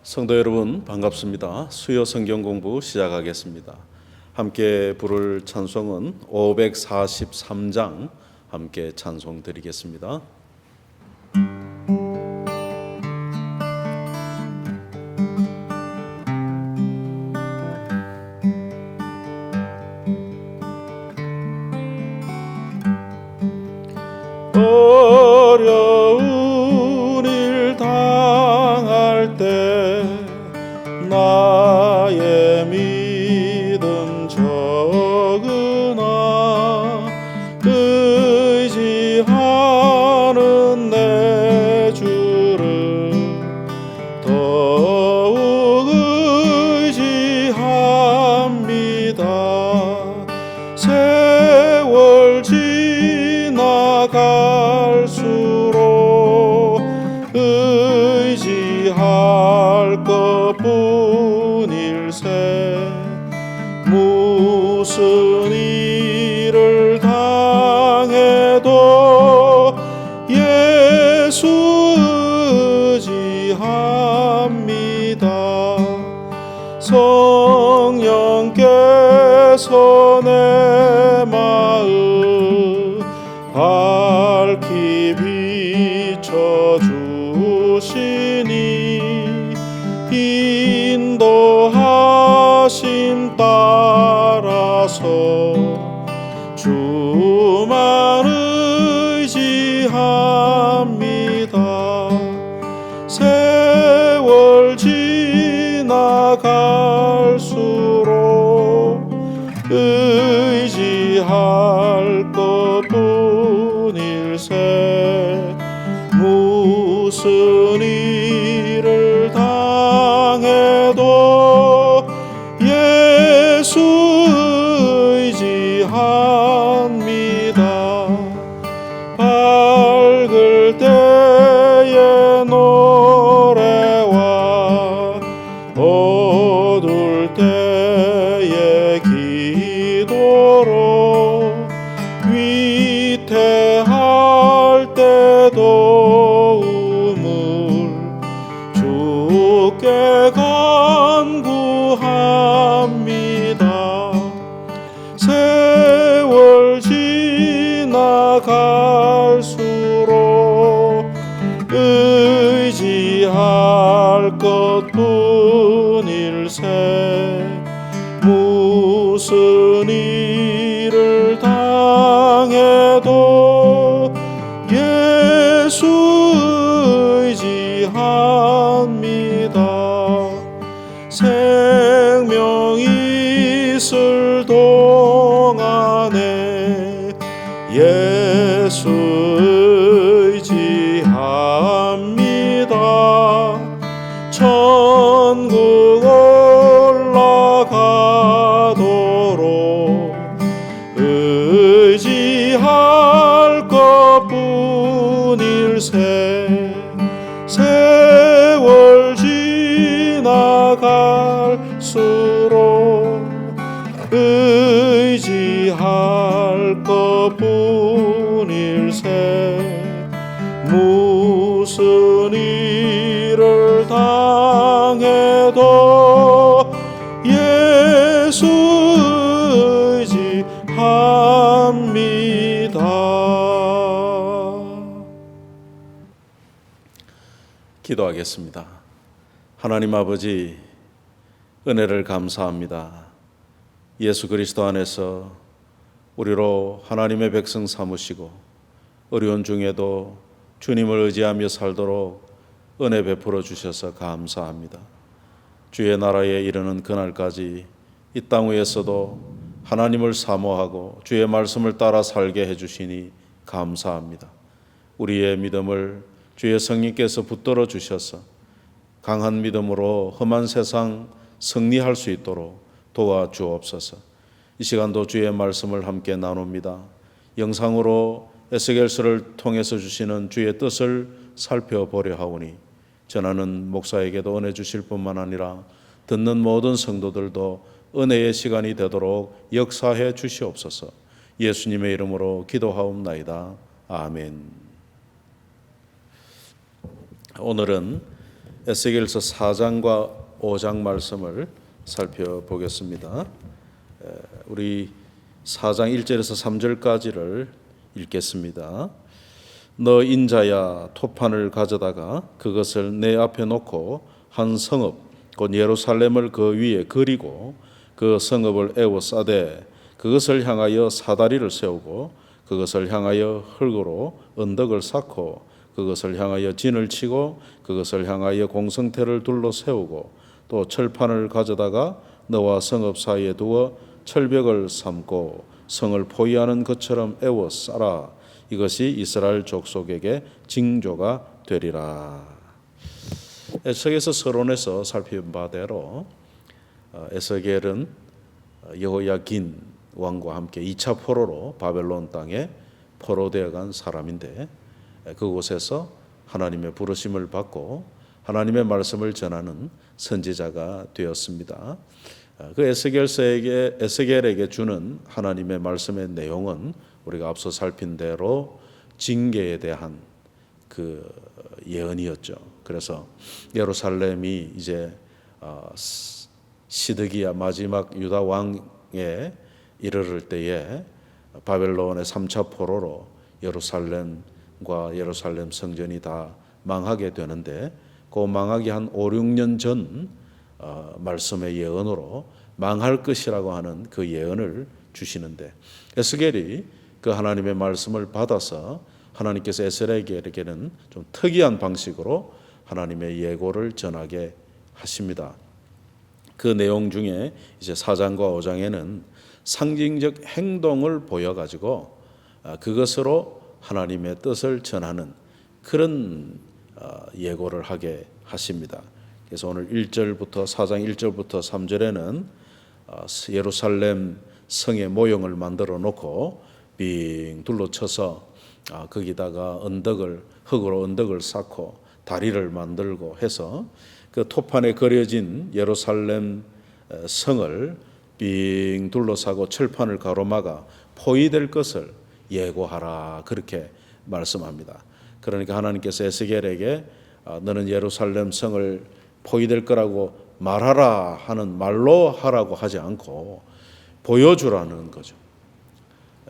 성도 여러분 반갑습니다. 수요 성경 공부 시작하겠습니다. 함께 부를 찬송은 543장 함께 찬송 드리겠습니다. 어려운 일 당할 때 나의 믿음 적으나 의지하는 내 주를 더욱 의지합니다. 세월 지나갈수록 의지할 것뿐일세. 무슨 일을 당해도 예수 의지합니다. 성령께서 내 마음 밝히 비춰주시니 인도하심 따라서 주만 의지합니다. 세월 지나갈수록 의지할 것뿐일세. 무슨 일을 당해도 예수 의지합니다. 밝을 때의 노래와 어두울 때의 기도로 위태할 때도 우물 주께 간구합니다. 세월 지나갈수록 의지할 것뿐일세. 무슨 일을 당해도 예수 의지합니다. 생명 있을 동안에 예수 의지합니다. 천국 올라가도록 의지할 것뿐일세. 세월 지나갈수록 의지할 것뿐일세. 무슨 일을 당해도 예수 의지합니다. 기도하겠습니다. 하나님 아버지, 은혜를 감사합니다. 예수 그리스도 안에서 우리로 하나님의 백성 삼으시고 어려운 중에도 주님을 의지하며 살도록 은혜 베풀어 주셔서 감사합니다. 주의 나라에 이르는 그날까지 이 땅 위에서도 하나님을 사모하고 주의 말씀을 따라 살게 해주시니 감사합니다. 우리의 믿음을 주의 성령께서 붙들어 주셔서 강한 믿음으로 험한 세상 승리할 수 있도록 도와주옵소서. 이 시간도 주의 말씀을 함께 나눕니다. 영상으로 에스겔서를 통해서 주시는 주의 뜻을 살펴보려 하오니 전하는 목사에게도 은혜 주실 뿐만 아니라 듣는 모든 성도들도 은혜의 시간이 되도록 역사해 주시옵소서. 예수님의 이름으로 기도하옵나이다. 아멘. 오늘은 에스겔서 4장과 5장 말씀을 살펴보겠습니다. 우리 4장 1절에서 3절까지를 읽겠습니다. 너 인자야, 토판을 가져다가 그것을 내 앞에 놓고 한 성읍 곧 예루살렘을 그 위에 그리고 그 성읍을 에워싸되 그것을 향하여 사다리를 세우고 그것을 향하여 흙으로 언덕을 쌓고 그것을 향하여 진을 치고 그것을 향하여 공성태를 둘러 세우고 또 철판을 가져다가 너와 성읍 사이에 두어 철벽을 삼고 성을 포위하는 것처럼 에워싸라. 이것이 이스라엘 족속에게 징조가 되리라. 에스겔서 서론에서 살펴본 바대로 에스겔은 여호야긴 왕과 함께 2차 포로로 바벨론 땅에 포로되어 간 사람인데 그곳에서 하나님의 부르심을 받고 하나님의 말씀을 전하는 선지자가 되었습니다. 그 에스겔에게 주는 하나님의 말씀의 내용은 우리가 앞서 살핀 대로 징계에 대한 그 예언이었죠. 그래서 예루살렘이 이제 시드기야 마지막 유다 왕에 이르를 때에 바벨론의 3차 포로로 예루살렘과 예루살렘 성전이 다 망하게 되는데 그 망하기 한 5, 6년 전 말씀의 예언으로 망할 것이라고 하는 그 예언을 주시는데 에스겔이 그 하나님의 말씀을 받아서 하나님께서 에스겔에게는 좀 특이한 방식으로 하나님의 예고를 전하게 하십니다. 그 내용 중에 이제 4장과 5장에는 상징적 행동을 보여가지고 그것으로 하나님의 뜻을 전하는 그런 예고를 하게 하십니다. 그래서 오늘 1절부터 4장 1절부터 3절에는 예루살렘 성의 모형을 만들어 놓고 빙 둘러쳐서 거기다가 흙으로 언덕을 쌓고 다리를 만들고 해서 그 토판에 그려진 예루살렘 성을 빙 둘러싸고 철판을 가로막아 포위될 것을 예고하라 그렇게 말씀합니다. 그러니까 하나님께서 에스겔에게 너는 예루살렘 성을 포위될 거라고 말하라 하는 말로 하라고 하지 않고 보여주라는 거죠.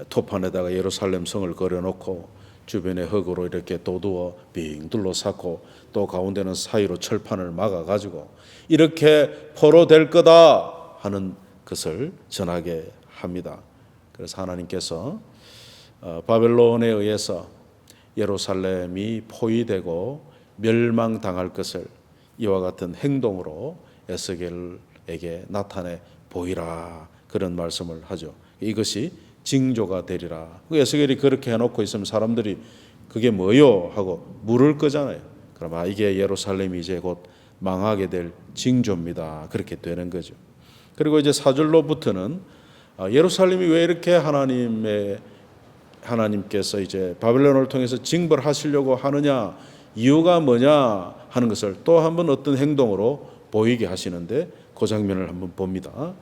토판에다가 예루살렘 성을 그려놓고 주변에 흙으로 이렇게 도두어 빙 둘러싸고 또 가운데는 사이로 철판을 막아가지고 이렇게 포로될 거다 하는 것을 전하게 합니다. 그래서 하나님께서 바벨론에 의해서 예루살렘이 포위되고 멸망당할 것을 이와 같은 행동으로 에스겔에게 나타내 보이라 그런 말씀을 하죠. 이것이 징조가 되리라. 에스겔이 그렇게 해놓고 있으면 사람들이 그게 뭐요 하고 물을 거잖아요. 그럼 이게 예루살렘이 이제 곧 망하게 될 징조입니다. 그렇게 되는 거죠. 그리고 이제 4절로부터는 예루살렘이 왜 이렇게 하나님께서 이제 바벨론을 통해서 징벌하시려고 하느냐, 이유가 뭐냐 하는 것을 또 한번 어떤 행동으로 보이게 하시는데 그 장면을 한번 봅니다.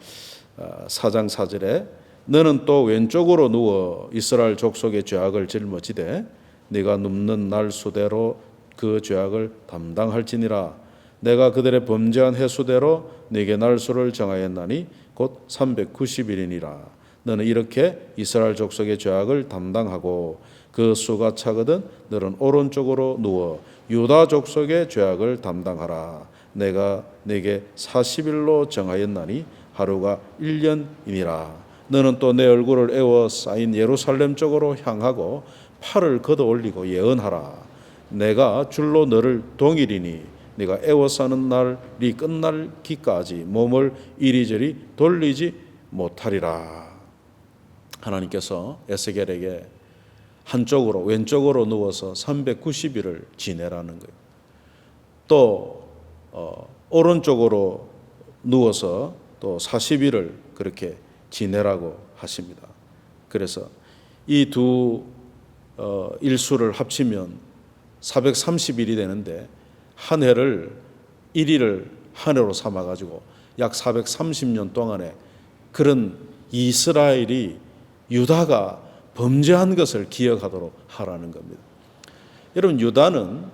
4장 4절에 너는 또 왼쪽으로 누워 이스라엘 족속의 죄악을 짊어지되 네가 눕는 날 수대로 그 죄악을 담당할지니라. 내가 그들의 범죄한 해수대로 네게 날수를 정하였나니 곧 390일이니라. 너는 이렇게 이스라엘 족속의 죄악을 담당하고 그 수가 차거든 너는 오른쪽으로 누워 유다 족속의 죄악을 담당하라. 내가 네게 40일로 정하였나니 하루가 1년이니라. 너는 또 내 얼굴을 에워싸인 예루살렘 쪽으로 향하고 팔을 걷어 올리고 예언하라. 내가 줄로 너를 동일이니 네가 에워싸는 날이 끝날기까지 몸을 이리저리 돌리지 못하리라. 하나님께서 에스겔에게 한쪽으로 왼쪽으로 누워서 390일을 지내라는 거예요. 또 오른쪽으로 누워서 또 40일을 그렇게 지내라고 하십니다. 그래서 이 두 일수를 합치면 430일이 되는데 한 해를 1일을 한 해로 삼아가지고 약 430년 동안에 그런 이스라엘이 유다가 범죄한 것을 기억하도록 하라는 겁니다. 여러분 유다는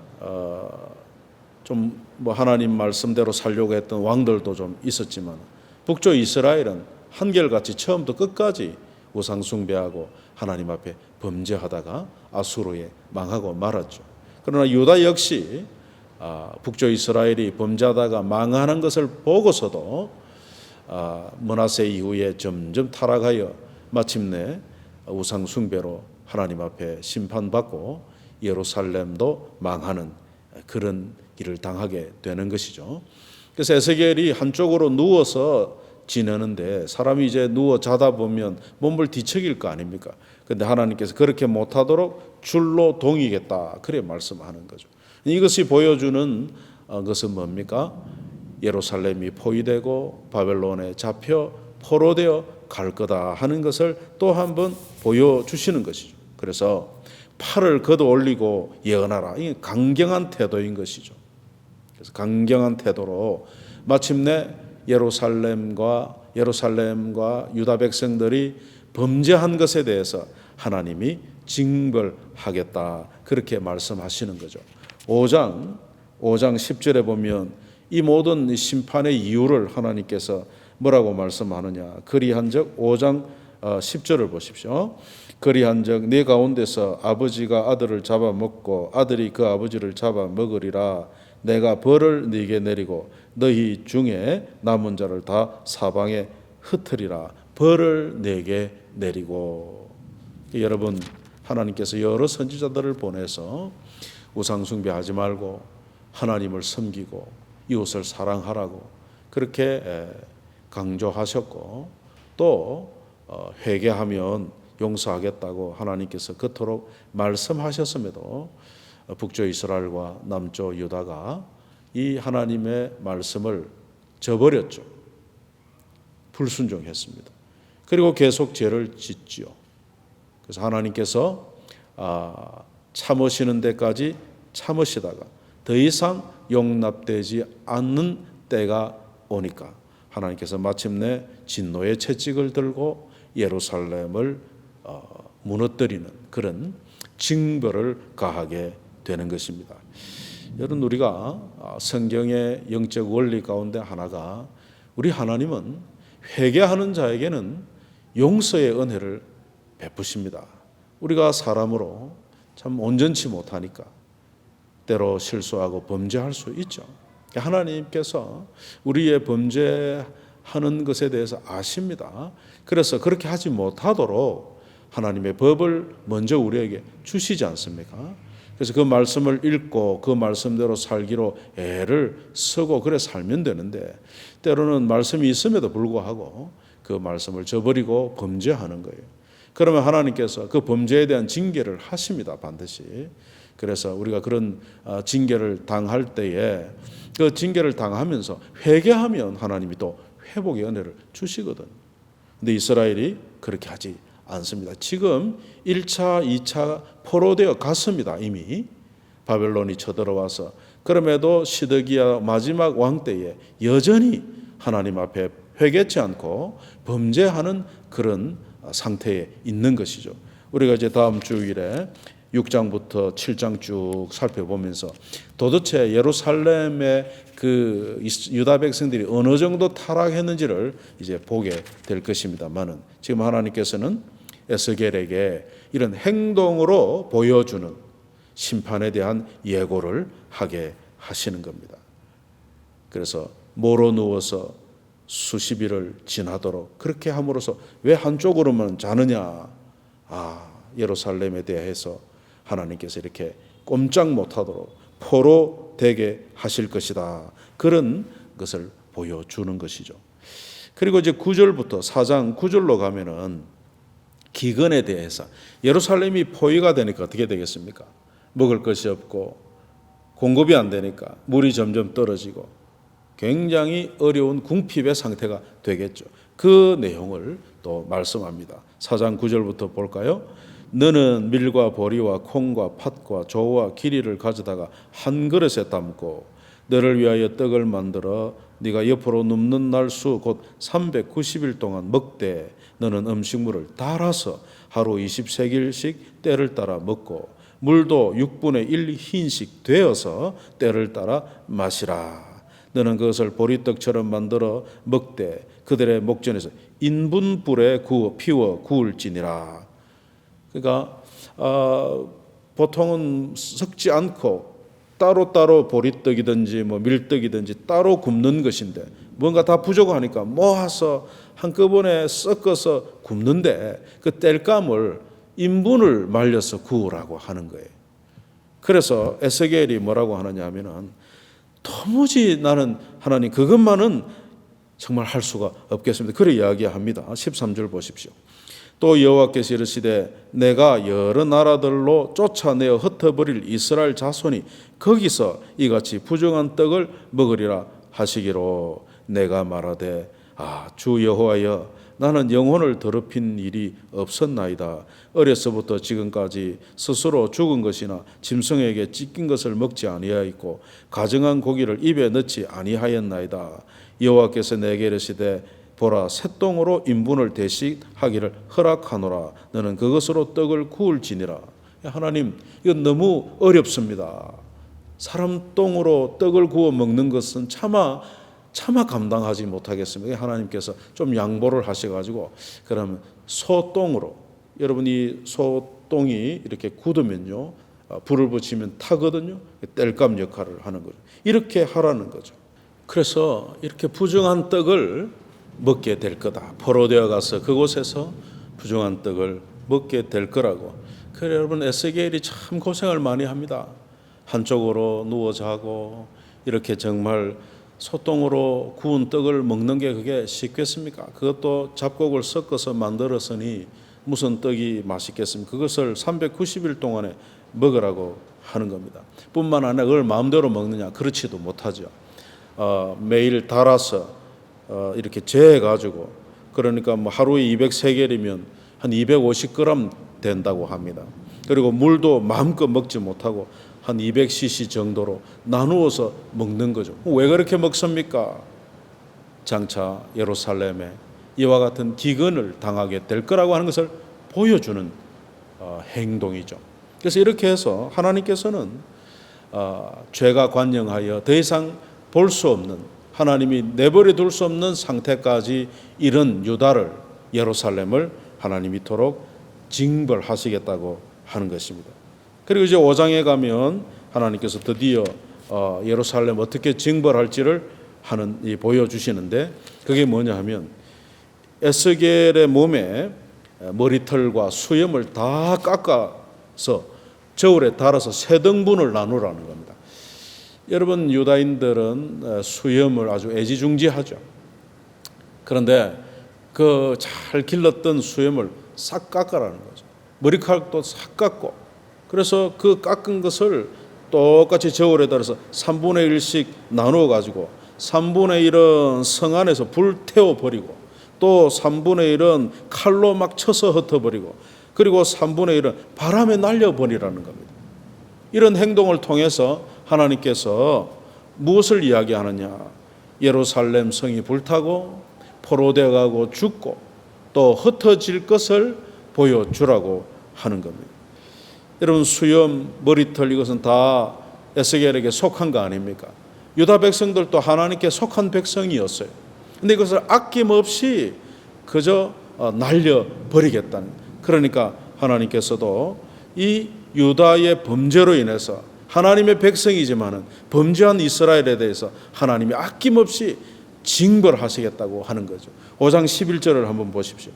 좀 뭐 하나님 말씀대로 살려고 했던 왕들도 좀 있었지만 북쪽 이스라엘은 한결같이 처음부터 끝까지 우상 숭배하고 하나님 앞에 범죄하다가 아수르에 망하고 말았죠. 그러나 유다 역시 북쪽 이스라엘이 범죄하다가 망하는 것을 보고서도 므낫세 이후에 점점 타락하여 마침내 우상 숭배로 하나님 앞에 심판받고 예루살렘도 망하는 그런 일을 당하게 되는 것이죠. 그래서 에스겔이 한쪽으로 누워서 지내는데 사람이 이제 누워 자다 보면 몸을 뒤척일 거 아닙니까? 그런데 하나님께서 그렇게 못하도록 줄로 동이겠다 그래 말씀하는 거죠. 이것이 보여주는 것은 뭡니까? 예루살렘이 포위되고 바벨론에 잡혀 포로되어 갈 거다 하는 것을 또 한 번 보여주시는 것이죠. 그래서 팔을 걷어 올리고 예언하라. 이게 강경한 태도인 것이죠. 그래서 강경한 태도로 마침내 예루살렘과 유다 백성들이 범죄한 것에 대해서 하나님이 징벌하겠다 그렇게 말씀하시는 거죠. 5장 10절에 보면 이 모든 심판의 이유를 하나님께서 뭐라고 말씀하느냐. 그리한즉 5장 10절을 보십시오. 그리한즉 네 가운데서 아버지가 아들을 잡아먹고 아들이 그 아버지를 잡아먹으리라. 내가 벌을 네게 내리고 너희 중에 남은 자를 다 사방에 흩으리라. 벌을 네게 내리고. 여러분, 하나님께서 여러 선지자들을 보내서 우상 숭배하지 말고 하나님을 섬기고 이웃을 사랑하라고 그렇게 강조하셨고 또 회개하면 용서하겠다고 하나님께서 그토록 말씀하셨음에도 북쪽 이스라엘과 남쪽 유다가 이 하나님의 말씀을 저버렸죠. 불순종했습니다. 그리고 계속 죄를 짓지요. 그래서 하나님께서 참으시는 데까지 참으시다가 더 이상 용납되지 않는 때가 오니까 하나님께서 마침내 진노의 채찍을 들고 예루살렘을 무너뜨리는 그런 징벌을 가하게 되는 것입니다. 여러분, 우리가 성경의 영적 원리 가운데 하나가 우리 하나님은 회개하는 자에게는 용서의 은혜를 베푸십니다. 우리가 사람으로 참 온전치 못하니까 때로 실수하고 범죄할 수 있죠. 하나님께서 우리의 범죄하는 것에 대해서 아십니다. 그래서 그렇게 하지 못하도록 하나님의 법을 먼저 우리에게 주시지 않습니까? 그래서 그 말씀을 읽고 그 말씀대로 살기로 애를 쓰고 그래 살면 되는데 때로는 말씀이 있음에도 불구하고 그 말씀을 저버리고 범죄하는 거예요. 그러면 하나님께서 그 범죄에 대한 징계를 하십니다. 반드시. 그래서 우리가 그런 징계를 당할 때에 그 징계를 당하면서 회개하면 하나님이 또 회복의 은혜를 주시거든. 근데 이스라엘이 그렇게 하지 않습니다. 지금 1차, 2차 포로되어 갔습니다. 이미 바벨론이 쳐들어와서. 그럼에도 시드기야 마지막 왕 때에 여전히 하나님 앞에 회개치 않고 범죄하는 그런 상태에 있는 것이죠. 우리가 이제 다음 주일에 6장부터 7장 쭉 살펴보면서 도대체 예루살렘의 그 유다 백성들이 어느 정도 타락했는지를 이제 보게 될 것입니다만은 지금 하나님께서는 에스겔에게 이런 행동으로 보여주는 심판에 대한 예고를 하게 하시는 겁니다. 그래서 모로 누워서 수십일을 지나도록 그렇게 함으로써 왜 한쪽으로만 자느냐. 예루살렘에 대해서 하나님께서 이렇게 꼼짝 못하도록 포로되게 하실 것이다. 그런 것을 보여주는 것이죠. 그리고 이제 9절부터 4장 9절로 가면은 기근에 대해서 예루살렘이 포위가 되니까 어떻게 되겠습니까? 먹을 것이 없고 공급이 안 되니까 물이 점점 떨어지고 굉장히 어려운 궁핍의 상태가 되겠죠. 그 내용을 또 말씀합니다. 4장 9절부터 볼까요? 너는 밀과 보리와 콩과 팥과 조와 기리를 가져다가 한 그릇에 담고 너를 위하여 떡을 만들어 네가 옆으로 눕는 날 수 곧 390일 동안 먹되 너는 음식물을 달아서 하루 20세겔씩 때를 따라 먹고 물도 6분의 1 흰씩 되어서 때를 따라 마시라. 너는 그것을 보리떡처럼 만들어 먹되 그들의 목전에서 인분불에 피워 구울지니라. 그러니까 보통은 섞지 않고 따로따로 보리떡이든지 밀떡이든지 따로 굽는 것인데 뭔가 다 부족하니까 모아서 한꺼번에 섞어서 굽는데 그 땔감을 인분을 말려서 구우라고 하는 거예요. 그래서 에스겔이 뭐라고 하느냐 하면은 도무지 나는 하나님 그것만은 정말 할 수가 없겠습니다. 그래 이야기합니다. 13절 보십시오. 또 여호와께서 이르시되 내가 여러 나라들로 쫓아내어 흩어버릴 이스라엘 자손이 거기서 이같이 부정한 떡을 먹으리라 하시기로 내가 말하되 주 여호와여 나는 영혼을 더럽힌 일이 없었나이다. 어려서부터 지금까지 스스로 죽은 것이나 짐승에게 찢긴 것을 먹지 아니하였고 가증한 고기를 입에 넣지 아니하였나이다. 여호와께서 내게 이르시되 보라 새똥으로 인분을 대식하기를 허락하노라. 너는 그것으로 떡을 구울지니라. 하나님 이건 너무 어렵습니다. 사람 똥으로 떡을 구워 먹는 것은 차마 감당하지 못하겠습니다. 하나님께서 좀 양보를 하셔가지고 그러면 소똥으로 여러분이 소똥이 이렇게 굳으면요 불을 붙이면 타거든요. 땔감 역할을 하는 거죠. 이렇게 하라는 거죠. 그래서 이렇게 부정한 떡을 먹게 될 거다. 포로되어 가서 그곳에서 부정한 떡을 먹게 될 거라고. 그래 여러분 에스겔이 참 고생을 많이 합니다. 한쪽으로 누워 자고 이렇게 정말 소똥으로 구운 떡을 먹는 게 그게 쉽겠습니까? 그것도 잡곡을 섞어서 만들었으니 무슨 떡이 맛있겠습니까? 그것을 390일 동안에 먹으라고 하는 겁니다. 뿐만 아니라 그걸 마음대로 먹느냐? 그렇지도 못하죠. 매일 달아서 이렇게 재가지고 그러니까 하루에 203개이면 한 250g 된다고 합니다. 그리고 물도 마음껏 먹지 못하고 한 200cc 정도로 나누어서 먹는 거죠. 왜 그렇게 먹습니까? 장차 예루살렘에 이와 같은 기근을 당하게 될 거라고 하는 것을 보여주는 행동이죠. 그래서 이렇게 해서 하나님께서는 죄가 관영하여 더 이상 볼 수 없는 하나님이 내버려 둘 수 없는 상태까지 이른 유다를 예루살렘을 하나님이 이토록 징벌하시겠다고 하는 것입니다. 그리고 이제 5장에 가면 하나님께서 드디어 예루살렘 어떻게 징벌할지를 보여주시는데 그게 뭐냐 하면 에스겔의 몸에 머리털과 수염을 다 깎아서 저울에 달아서 세 등분을 나누라는 겁니다. 여러분 유다인들은 수염을 아주 애지중지하죠. 그런데 그 잘 길렀던 수염을 싹 깎아라는 거죠. 머리카락도 싹 깎고 그래서 그 깎은 것을 똑같이 저울에 달아서 3분의 1씩 나누어 가지고 3분의 1은 성 안에서 불태워버리고 또 3분의 1은 칼로 막 쳐서 흩어버리고 그리고 3분의 1은 바람에 날려버리라는 겁니다. 이런 행동을 통해서 하나님께서 무엇을 이야기하느냐? 예루살렘 성이 불타고 포로되어 가고 죽고 또 흩어질 것을 보여주라고 하는 겁니다. 여러분 수염, 머리털 이것은 다 에스겔에게 속한 거 아닙니까? 유다 백성들도 하나님께 속한 백성이었어요. 그런데 이것을 아낌없이 그저 날려버리겠다는. 그러니까 하나님께서도 이 유다의 범죄로 인해서 하나님의 백성이지만은 범죄한 이스라엘에 대해서 하나님이 아낌없이 징벌하시겠다고 하는 거죠. 5장 11절을 한번 보십시오.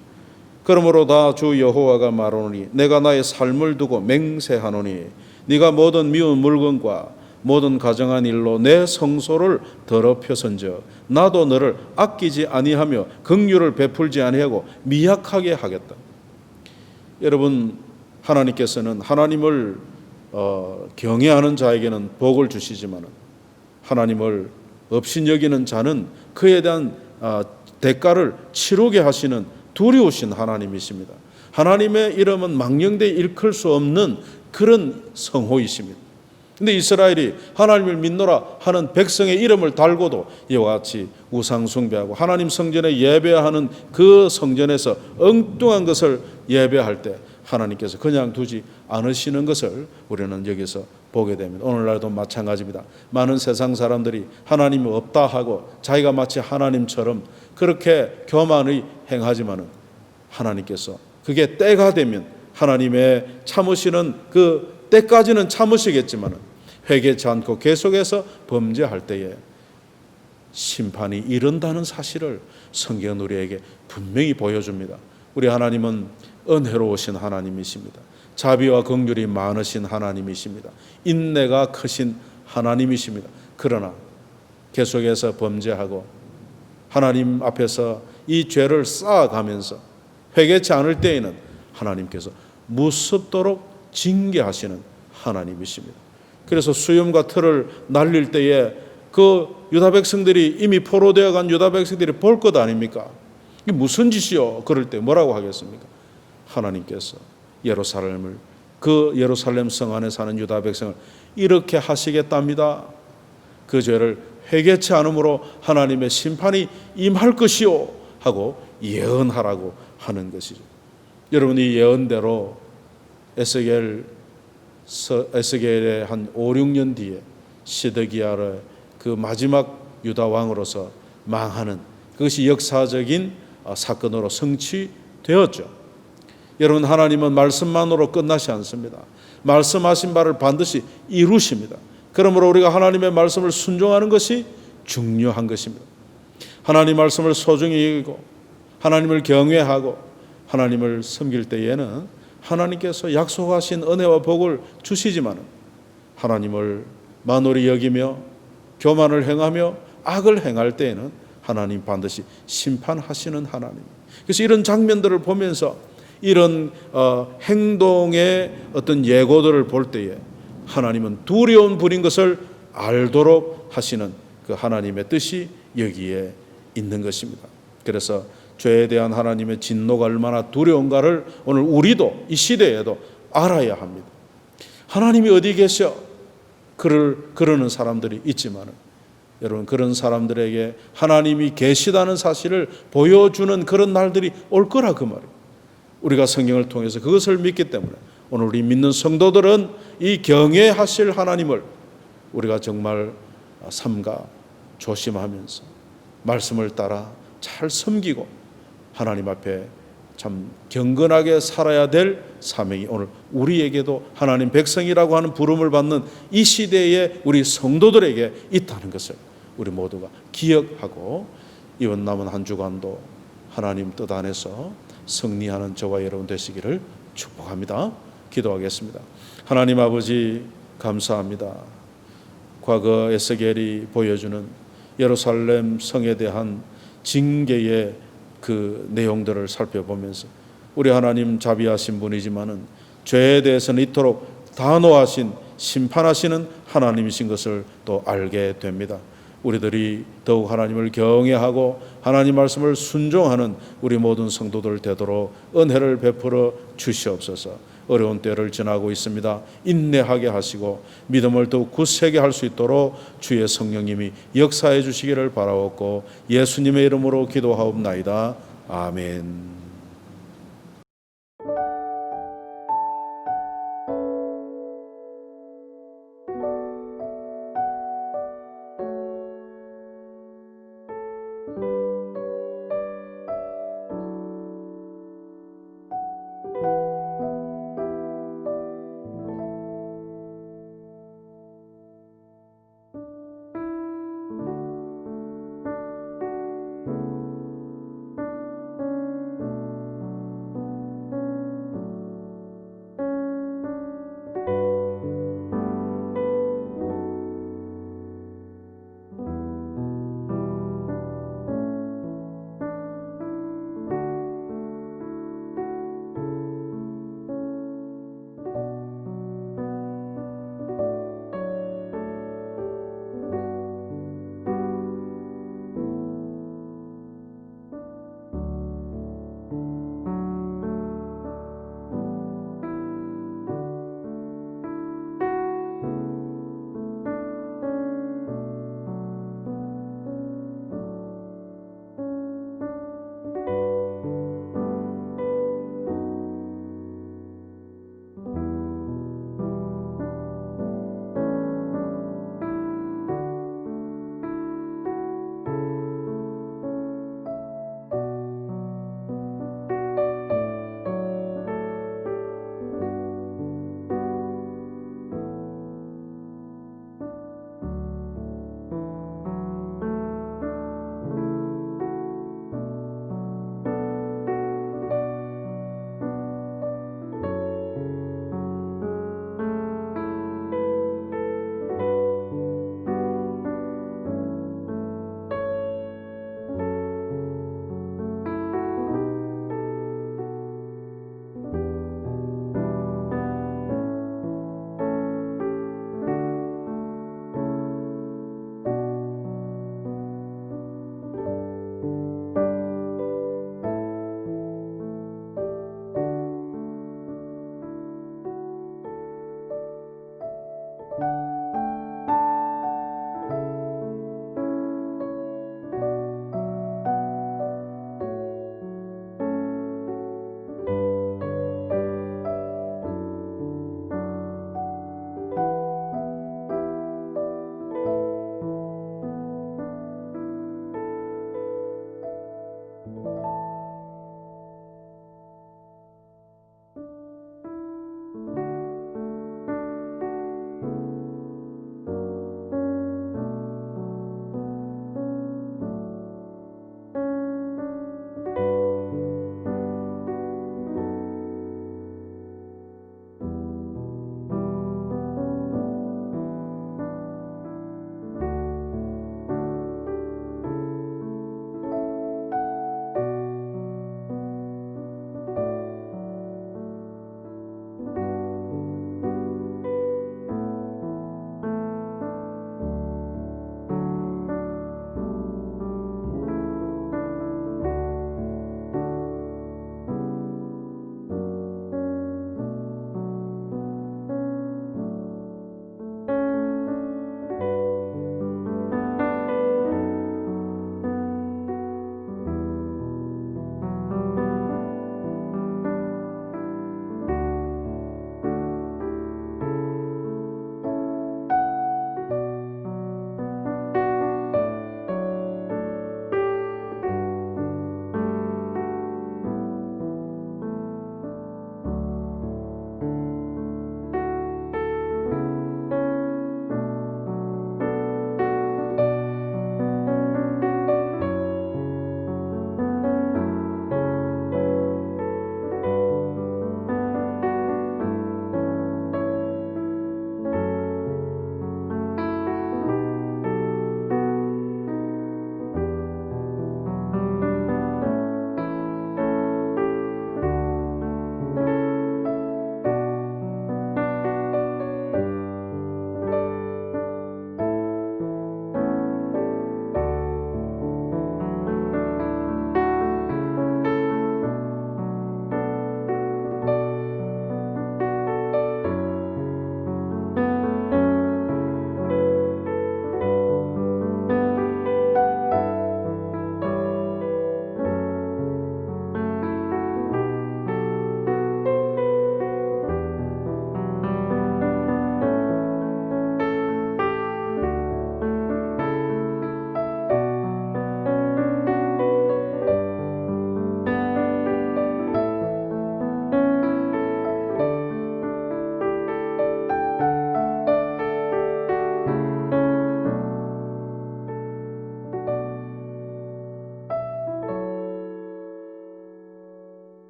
그러므로 다 주 여호와가 말하노니 내가 나의 삶을 두고 맹세하노니 네가 모든 미운 물건과 모든 가정한 일로 내 성소를 더럽혀선즉 나도 너를 아끼지 아니하며 긍휼을 베풀지 아니하고 미약하게 하겠다. 여러분 하나님께서는 하나님을 경외하는 자에게는 복을 주시지만 하나님을 업신여기는 자는 그에 대한 대가를 치르게 하시는 두려우신 하나님이십니다. 하나님의 이름은 망령되이 일컬 수 없는 그런 성호이십니다. 근데 이스라엘이 하나님을 믿노라 하는 백성의 이름을 달고도 이와 같이 우상 숭배하고 하나님 성전에 예배하는 그 성전에서 엉뚱한 것을 예배할 때 하나님께서 그냥 두지 않으시는 것을 우리는 여기서 보게 됩니다. 오늘날도 마찬가지입니다. 많은 세상 사람들이 하나님이 없다 하고 자기가 마치 하나님처럼 그렇게 교만히 행하지만은 하나님께서 그게 때가 되면 하나님의 참으시는 그 때까지는 참으시겠지만은 회개치 않고 계속해서 범죄할 때에 심판이 이른다는 사실을 성경은 우리에게 분명히 보여줍니다. 우리 하나님은 은혜로우신 하나님이십니다. 자비와 긍휼이 많으신 하나님이십니다. 인내가 크신 하나님이십니다. 그러나 계속해서 범죄하고 하나님 앞에서 이 죄를 쌓아가면서 회개치 않을 때에는 하나님께서 무섭도록 징계하시는 하나님이십니다. 그래서 수염과 털을 날릴 때에 그 유다 백성들이 이미 포로되어 간 유다 백성들이 볼 것 아닙니까? 이게 무슨 짓이요? 그럴 때 뭐라고 하겠습니까? 하나님께서 예루살렘을, 그 예루살렘 성 안에 사는 유다 백성을 이렇게 하시겠답니다. 그 죄를 회개치 않음으로 하나님의 심판이 임할 것이요 하고 예언하라고 하는 것이죠. 여러분, 이 예언대로 에스겔의 한 5, 6년 뒤에 시드기야의 그 마지막 유다 왕으로서 망하는 그것이 역사적인 사건으로 성취되었죠. 여러분, 하나님은 말씀만으로 끝나지 않습니다. 말씀하신 바를 반드시 이루십니다. 그러므로 우리가 하나님의 말씀을 순종하는 것이 중요한 것입니다. 하나님 말씀을 소중히 여기고 하나님을 경외하고 하나님을 섬길 때에는 하나님께서 약속하신 은혜와 복을 주시지만 하나님을 만홀히 여기며 교만을 행하며 악을 행할 때에는 하나님 반드시 심판하시는 하나님. 그래서 이런 장면들을 보면서 이런 행동의 어떤 예고들을 볼 때에 하나님은 두려운 분인 것을 알도록 하시는 그 하나님의 뜻이 여기에 있는 것입니다. 그래서 죄에 대한 하나님의 진노가 얼마나 두려운가를 오늘 우리도 이 시대에도 알아야 합니다. 하나님이 어디 계셔? 그러는 사람들이 있지만 여러분, 그런 사람들에게 하나님이 계시다는 사실을 보여주는 그런 날들이 올 거라 그 말이에요. 우리가 성경을 통해서 그것을 믿기 때문에 오늘 우리 믿는 성도들은 이 경외하실 하나님을 우리가 정말 삼가 조심하면서 말씀을 따라 잘 섬기고 하나님 앞에 참 경건하게 살아야 될 사명이 오늘 우리에게도 하나님 백성이라고 하는 부름을 받는 이 시대에 우리 성도들에게 있다는 것을 우리 모두가 기억하고 이번 남은 한 주간도 하나님 뜻 안에서 승리하는 저와 여러분 되시기를 축복합니다. 기도하겠습니다. 하나님 아버지, 감사합니다. 과거 에스겔이 보여주는 예루살렘 성에 대한 징계의 그 내용들을 살펴보면서 우리 하나님 자비하신 분이지만은 죄에 대해서는 이토록 단호하신 심판하시는 하나님이신 것을 또 알게 됩니다. 우리들이 더욱 하나님을 경외하고 하나님 말씀을 순종하는 우리 모든 성도들 되도록 은혜를 베풀어 주시옵소서. 어려운 때를 지나고 있습니다. 인내하게 하시고 믿음을 더욱 굳세게 할 수 있도록 주의 성령님이 역사해 주시기를 바라옵고 예수님의 이름으로 기도하옵나이다. 아멘.